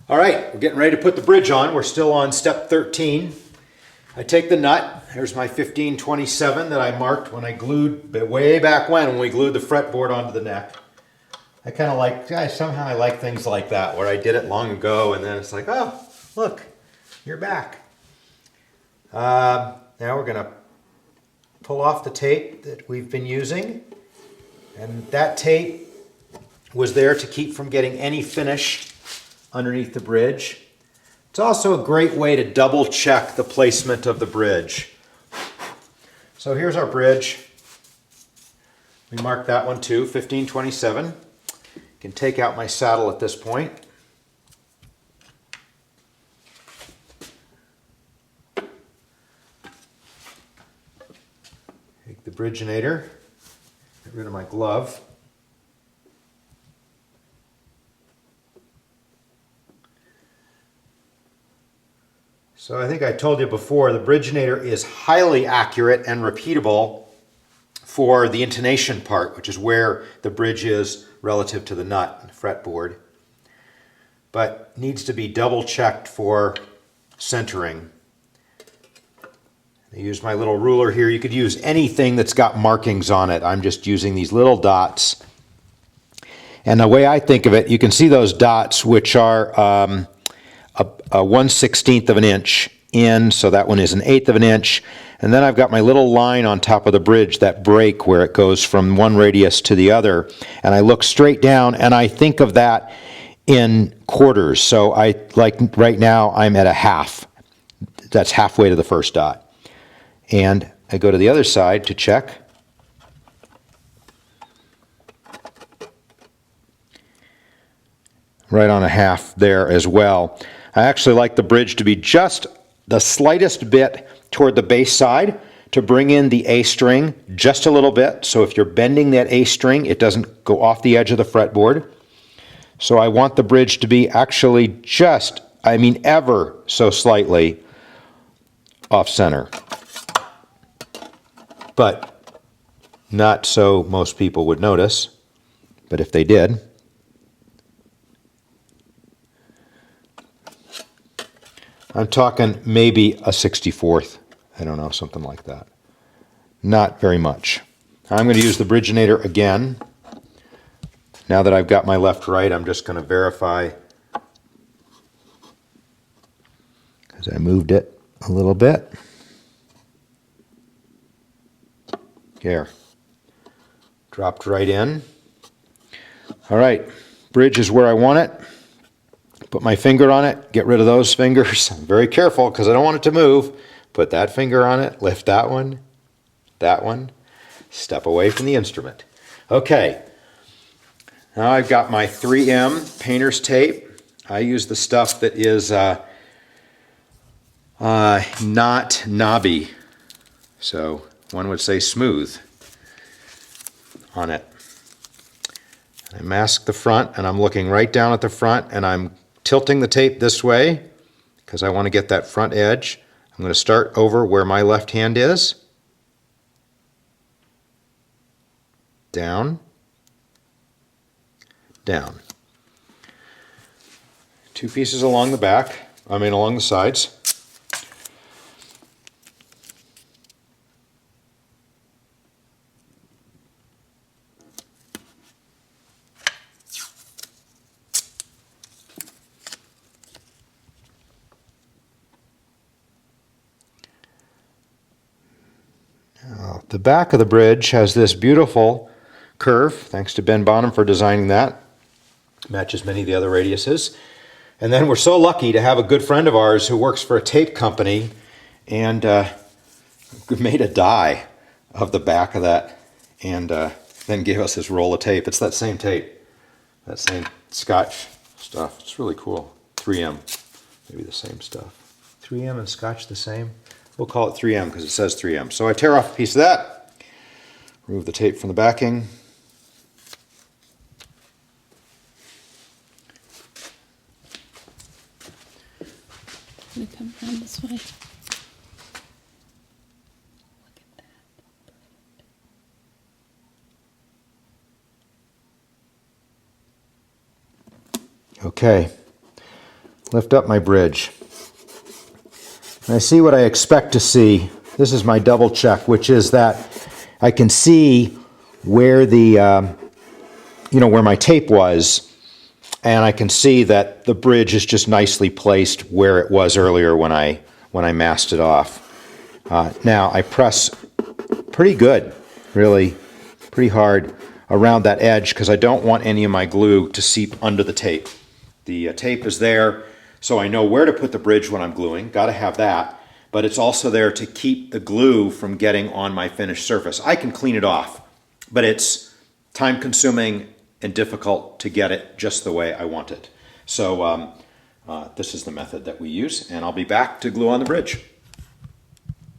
All right, we're getting ready to put the bridge on. We're still on step 13. I take the nut. Here's my 1527 that I marked when I glued, way back when we glued the fretboard onto the neck. I kind of like, somehow I like things like that, where I did it long ago and then it's like, oh, look, you're back. Now we're going to pull off the tape that we've been using. And that tape was there to keep from getting any finish underneath the bridge. It's also a great way to double check the placement of the bridge. So here's our bridge. We marked that one too, 1527. I can take out my saddle at this point. Take the bridgeinator, get rid of my glove. So I think I told you before, the bridgeinator is highly accurate and repeatable for the intonation part, which is where the bridge is relative to the nut and fretboard, but needs to be double checked for centering. I use my little ruler here. You could use anything that's got markings on it. I'm just using these little dots. And the way I think of it, you can see those dots, which are a 1/16 of an inch in, so that one is an 1/8 of an inch. And then I've got my little line on top of the bridge, that break where it goes from one radius to the other. And I look straight down and I think of that in quarters. So like right now I'm at a half. That's halfway to the first dot. And I go to the other side to check. Right on a half there as well. I actually like the bridge to be just the slightest bit toward the bass side to bring in the A string just a little bit. So if you're bending that A string, it doesn't go off the edge of the fretboard. So I want the bridge to be actually just, ever so slightly off center. But not so most people would notice. But if they did, I'm talking maybe a 64th. I don't know, something like that. Not very much. I'm going to use the bridgeinator again. Now that I've got my left right, I'm just going to verify, because I moved it a little bit. Here. Dropped right in. All right, bridge is where I want it. Put my finger on it, get rid of those fingers. I'm very careful because I don't want it to move. Put that finger on it, lift that one, step away from the instrument. Okay, now I've got my 3M painter's tape. I use the stuff that is not knobby, so one would say smooth on it. I mask the front and I'm looking right down at the front and I'm tilting the tape this way because I want to get that front edge. I'm going to start over where my left hand is. Down. Down. Two pieces along the back, along the sides. The back of the bridge has this beautiful curve, thanks to Ben Bonham for designing that. Matches many of the other radiuses. And then we're so lucky to have a good friend of ours who works for a tape company and made a die of the back of that and then gave us this roll of tape. It's that same tape, that same Scotch stuff. It's really cool. 3M, maybe the same stuff. 3M and Scotch the same? We'll call it 3M because it says 3M. So I tear off a piece of that, remove the tape from the backing. I'm going to come around this way. Look at that. Okay. lift up my bridge. And I see what I expect to see. This is my double check, which is that I can see where the, where my tape was, and I can see that the bridge is just nicely placed where it was earlier when I masked it off. Now I press pretty good, really, pretty hard around that edge because I don't want any of my glue to seep under the tape. The tape is there, so I know where to put the bridge when I'm gluing. Got to have that. But it's also there to keep the glue from getting on my finished surface. I can clean it off, but it's time-consuming and difficult to get it just the way I want it. So this is the method that we use, and I'll be back to glue on the bridge.